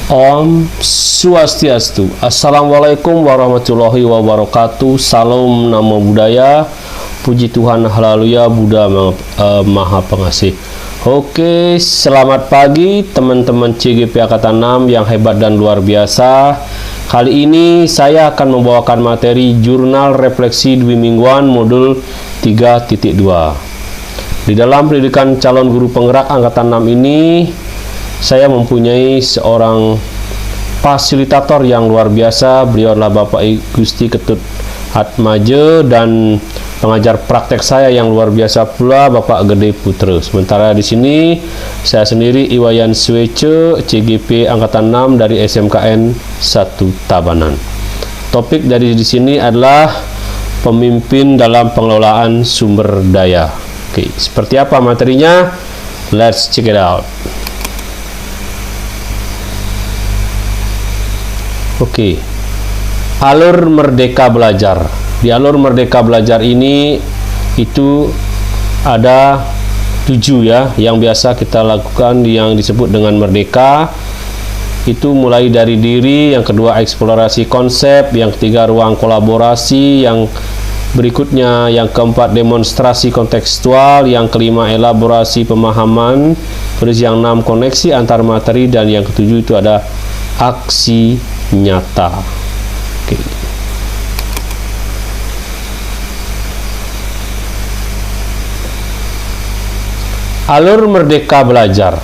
Om Swastiastu. Assalamualaikum warahmatullahi wabarakatuh. Salam Namo Buddhaya. Puji Tuhan, haleluya, Buddha Maha Pengasih. Oke, selamat pagi teman-teman CGP Angkatan 6 yang hebat dan luar biasa. Kali ini saya akan membawakan materi Jurnal Refleksi Dwi Mingguan Modul 3.2. Di dalam pendidikan calon guru penggerak Angkatan 6 ini, saya mempunyai seorang fasilitator yang luar biasa. Beliau adalah Bapak Gusti Ketut Atmaja, dan pengajar praktek saya yang luar biasa pula Bapak Gede Putra. Sementara di sini saya sendiri Iwayan Swece, CGP Angkatan 6 dari SMKN 1 Tabanan. Topik dari di sini adalah pemimpin dalam pengelolaan sumber daya. Oke, seperti apa materinya? Let's check it out. Oke, alur Merdeka Belajar. Di alur Merdeka Belajar ini itu ada 7 ya, yang biasa kita lakukan yang disebut dengan merdeka. Itu mulai dari diri, yang kedua eksplorasi konsep, yang ketiga ruang kolaborasi, yang berikutnya yang keempat demonstrasi kontekstual, yang kelima elaborasi pemahaman, terus yang 6 koneksi antar materi, dan yang ketujuh itu ada aksi nyata. Oke. Alur Merdeka Belajar.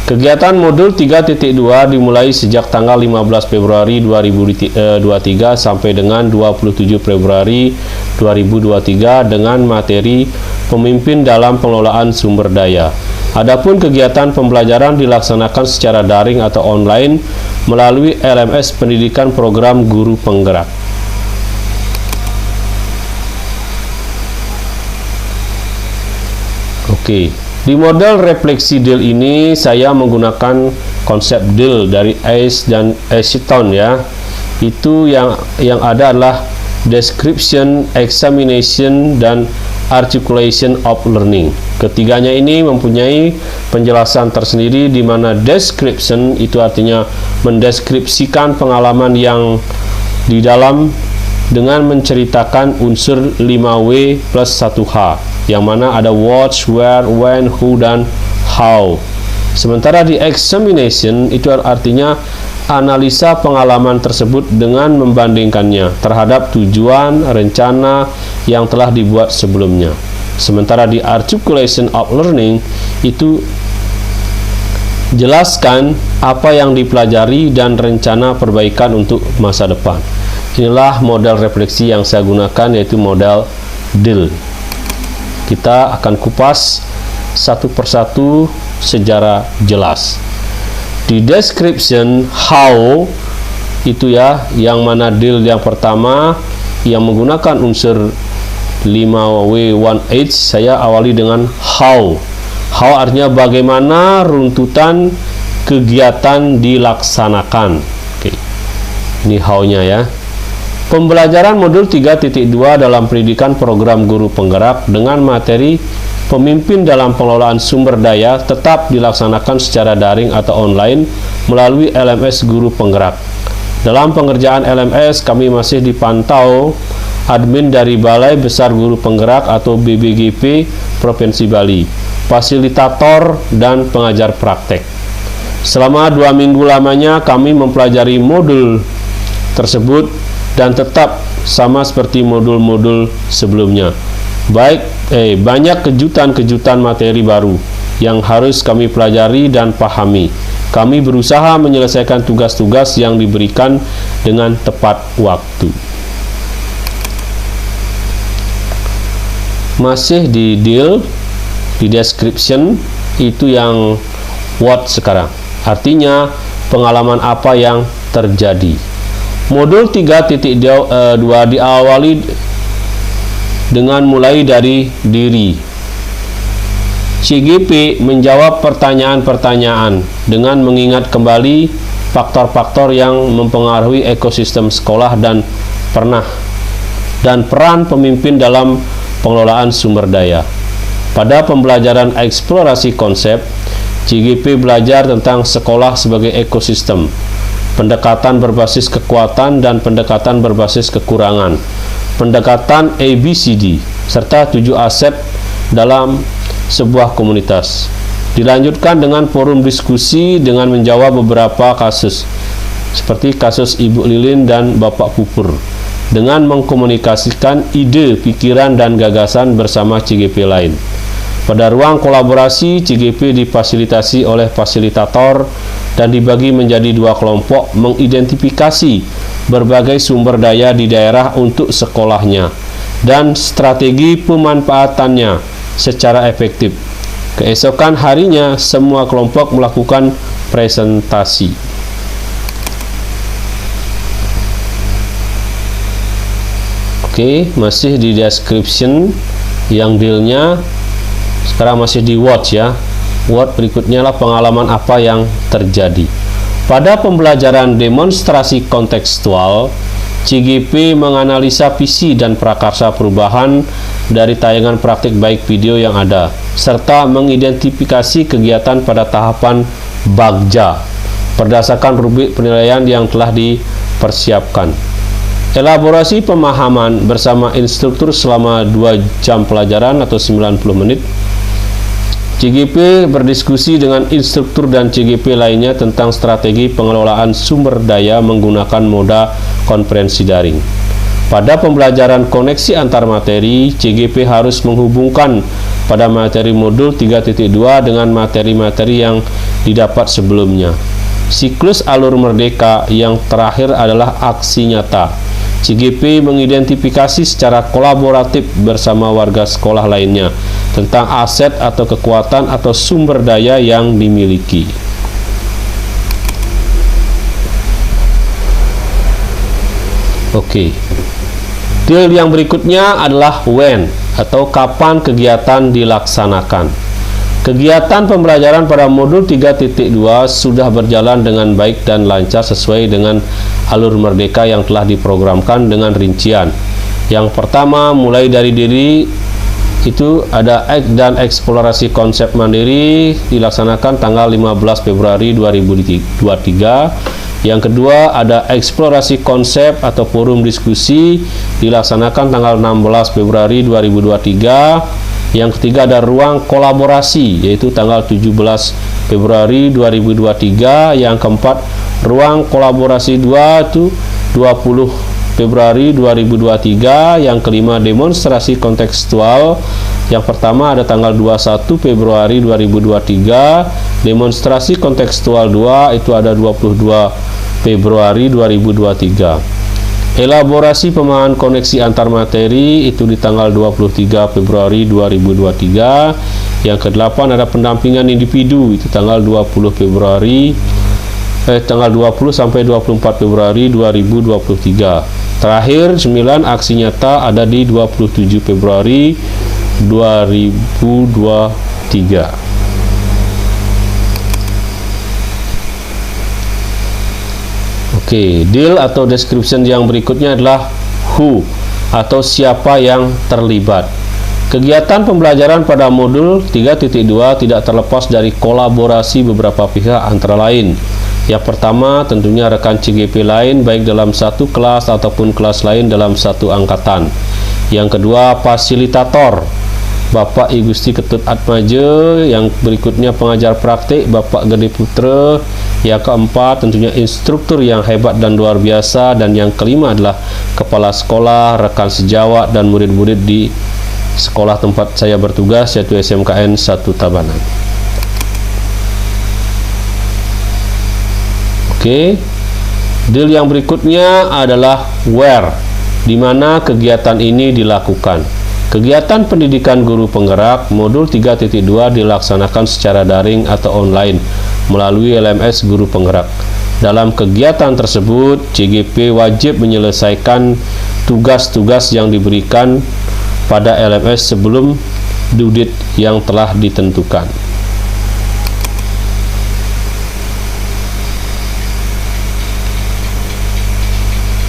Kegiatan modul 3.2 dimulai sejak tanggal 15 Februari 2023 sampai dengan 27 Februari 2023 dengan materi pemimpin dalam pengelolaan sumber daya. Adapun kegiatan pembelajaran dilaksanakan secara daring atau online melalui LMS Pendidikan Program Guru Penggerak. Oke, di model refleksi DIL ini saya menggunakan konsep DIL dari Ace dan Ashton ya. Itu yang ada adalah description, examination, dan articulation of learning. Ketiganya ini mempunyai penjelasan tersendiri, di mana description itu artinya mendeskripsikan pengalaman yang di dalam dengan menceritakan unsur 5W plus 1H, yang mana ada what, where, when, who, dan how. Sementara di examination itu artinya analisa pengalaman tersebut dengan membandingkannya terhadap tujuan rencana yang telah dibuat sebelumnya. Sementara di articulation of learning itu jelaskan apa yang dipelajari dan rencana perbaikan untuk masa depan. Inilah model refleksi yang saya gunakan, yaitu model DIL. Kita akan kupas satu persatu secara jelas. Di description how itu ya, yang mana DIL yang pertama yang menggunakan unsur 5W1H, saya awali dengan how. How artinya bagaimana runtutan kegiatan dilaksanakan. Oke. Ini how-nya ya. Pembelajaran modul 3.2 dalam pendidikan program guru penggerak dengan materi pemimpin dalam pengelolaan sumber daya tetap dilaksanakan secara daring atau online melalui LMS Guru Penggerak. Dalam pengerjaan LMS, kami masih dipantau admin dari Balai Besar Guru Penggerak atau BBGP Provinsi Bali, fasilitator, dan pengajar praktek. Selama 2 minggu lamanya kami mempelajari modul tersebut dan tetap sama seperti modul-modul sebelumnya. Banyak kejutan-kejutan materi baru yang harus kami pelajari dan pahami. Kami berusaha menyelesaikan tugas-tugas yang diberikan dengan tepat waktu. Masih di DIL, di description itu yang what sekarang. Artinya pengalaman apa yang terjadi. Modul 3.2 diawali dengan mulai dari diri. CGP menjawab pertanyaan-pertanyaan dengan mengingat kembali faktor-faktor yang mempengaruhi ekosistem sekolah dan peran pemimpin dalam pengelolaan sumber daya. Pada pembelajaran eksplorasi konsep, CGP belajar tentang sekolah sebagai ekosistem, pendekatan berbasis kekuatan dan pendekatan berbasis kekurangan, pendekatan ABCD, serta 7 aset dalam sebuah komunitas. Dilanjutkan dengan forum diskusi dengan menjawab beberapa kasus, seperti kasus Ibu Lilin dan Bapak Pupur, dengan mengkomunikasikan ide, pikiran, dan gagasan bersama CGP lain. Pada ruang kolaborasi, CGP difasilitasi oleh fasilitator dan dibagi menjadi 2 kelompok mengidentifikasi berbagai sumber daya di daerah untuk sekolahnya dan strategi pemanfaatannya secara efektif. Keesokan harinya, semua kelompok melakukan presentasi. Oke, masih di description yang dealnya. Sekarang masih di watch ya. Word berikutnya lah pengalaman apa yang terjadi. Pada pembelajaran demonstrasi kontekstual, CGP menganalisa visi dan prakarsa perubahan dari tayangan praktik baik video yang ada, serta mengidentifikasi kegiatan pada tahapan Bagja berdasarkan rubrik penilaian yang telah dipersiapkan. Elaborasi pemahaman bersama instruktur selama 2 jam pelajaran atau 90 menit. CGP berdiskusi dengan instruktur dan CGP lainnya tentang strategi pengelolaan sumber daya menggunakan moda konferensi daring. Pada pembelajaran koneksi antar materi, CGP harus menghubungkan pada materi modul 3.2 dengan materi-materi yang didapat sebelumnya. Siklus alur merdeka yang terakhir adalah aksi nyata. CGP mengidentifikasi secara kolaboratif bersama warga sekolah lainnya tentang aset atau kekuatan atau sumber daya yang dimiliki. Oke. Deal yang berikutnya adalah when atau kapan kegiatan dilaksanakan. Kegiatan pembelajaran pada modul 3.2 sudah berjalan dengan baik dan lancar sesuai dengan alur merdeka yang telah diprogramkan dengan rincian. Yang pertama, mulai dari diri itu ada dan eksplorasi konsep mandiri dilaksanakan tanggal 15 Februari 2023. Yang kedua, ada eksplorasi konsep atau forum diskusi dilaksanakan tanggal 16 Februari 2023. Yang ketiga, ada ruang kolaborasi yaitu tanggal 17 Februari 2023. Yang keempat, ruang kolaborasi 2 itu 20 Februari 2023. Yang kelima, demonstrasi kontekstual. Yang pertama ada tanggal 21 Februari 2023. Demonstrasi kontekstual 2 itu ada 22 Februari 2023. Elaborasi pemahaman koneksi antar materi itu di tanggal 23 Februari 2023. Yang ke-8 ada pendampingan individu itu tanggal 20 sampai 24 Februari 2023. Terakhir 9 aksi nyata ada di 27 Februari 2023. Oke, deal atau description yang berikutnya adalah who atau siapa yang terlibat. Kegiatan pembelajaran pada modul 3.2 tidak terlepas dari kolaborasi beberapa pihak antara lain. Yang pertama tentunya rekan CGP lain baik dalam satu kelas ataupun kelas lain dalam satu angkatan. Yang kedua fasilitator Bapak I Gusti Ketut Atmaja. Yang berikutnya pengajar praktik Bapak Gede Putra. Yang keempat tentunya instruktur yang hebat dan luar biasa. Dan yang kelima adalah kepala sekolah, rekan sejawat dan murid-murid di sekolah tempat saya bertugas yaitu SMKN 1 Tabanan. Oke. Deal yang berikutnya adalah where, di mana kegiatan ini dilakukan. Kegiatan pendidikan guru penggerak modul 3.2 dilaksanakan secara daring atau online melalui LMS guru penggerak. Dalam kegiatan tersebut, CGP wajib menyelesaikan tugas-tugas yang diberikan pada LMS sebelum due date yang telah ditentukan.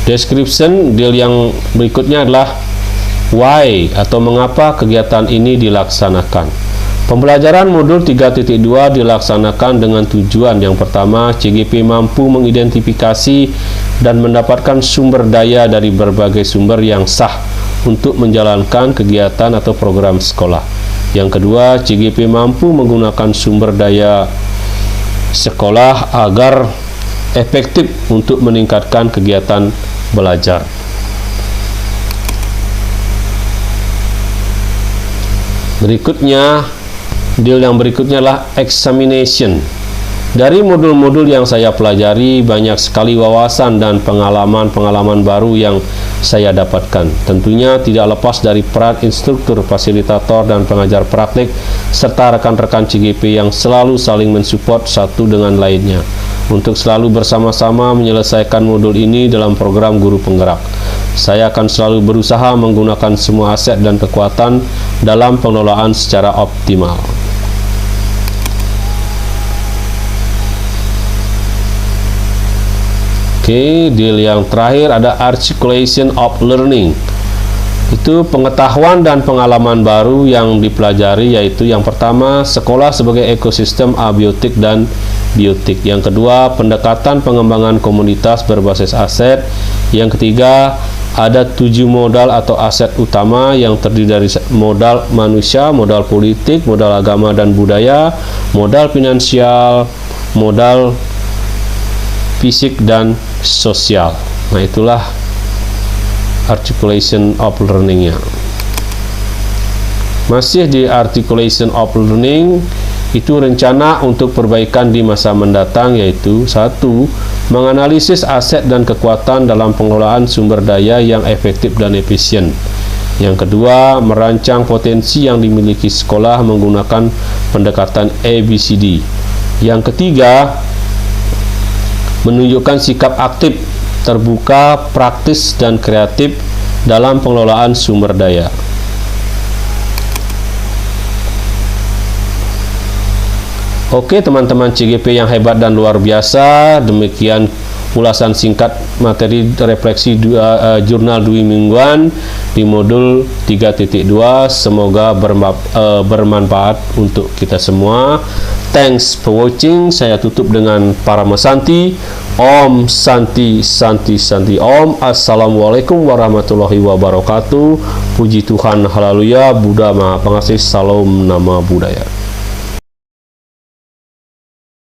Description deal yang berikutnya adalah why atau mengapa kegiatan ini dilaksanakan. Pembelajaran modul 3.2 dilaksanakan dengan tujuan yang pertama, CGP mampu mengidentifikasi dan mendapatkan sumber daya dari berbagai sumber yang sah untuk menjalankan kegiatan atau program sekolah. Yang kedua, CGP mampu menggunakan sumber daya sekolah agar efektif untuk meningkatkan kegiatan belajar. Berikutnya, deal yang berikutnya adalah examination. Dari modul-modul yang saya pelajari, banyak sekali wawasan dan pengalaman-pengalaman baru yang saya dapatkan. Tentunya tidak lepas dari peran instruktur, fasilitator, dan pengajar praktik, serta rekan-rekan CGP yang selalu saling mensupport satu dengan lainnya untuk selalu bersama-sama menyelesaikan modul ini dalam program Guru Penggerak. Saya akan selalu berusaha menggunakan semua aset dan kekuatan dalam pengelolaan secara optimal. Oke, deal yang terakhir ada articulation of learning. Itu pengetahuan dan pengalaman baru yang dipelajari, yaitu yang pertama, sekolah sebagai ekosistem abiotik dan biotik. Yang kedua, pendekatan pengembangan komunitas berbasis aset. Yang ketiga, ada 7 modal atau aset utama yang terdiri dari modal manusia, modal politik, modal agama dan budaya, modal finansial, modal fisik dan sosial. Nah, itulah articulation of learning-nya. Masih di articulation of learning, itu rencana untuk perbaikan di masa mendatang, yaitu 1. Menganalisis aset dan kekuatan dalam pengelolaan sumber daya yang efektif dan efisien. Yang kedua, merancang potensi yang dimiliki sekolah menggunakan pendekatan ABCD. Yang ketiga, menunjukkan sikap aktif, terbuka, praktis, dan kreatif dalam pengelolaan sumber daya. Oke teman-teman CGP yang hebat dan luar biasa, demikian ulasan singkat materi refleksi jurnal Dwi Mingguan di modul 3.2. Semoga bermanfaat untuk kita semua. Thanks for watching. Saya tutup dengan Parama Santi. Om Santi Santi Santi Om. Assalamualaikum warahmatullahi wabarakatuh. Puji Tuhan, haleluya, Buddha Maha Pengasih, salam nama budaya.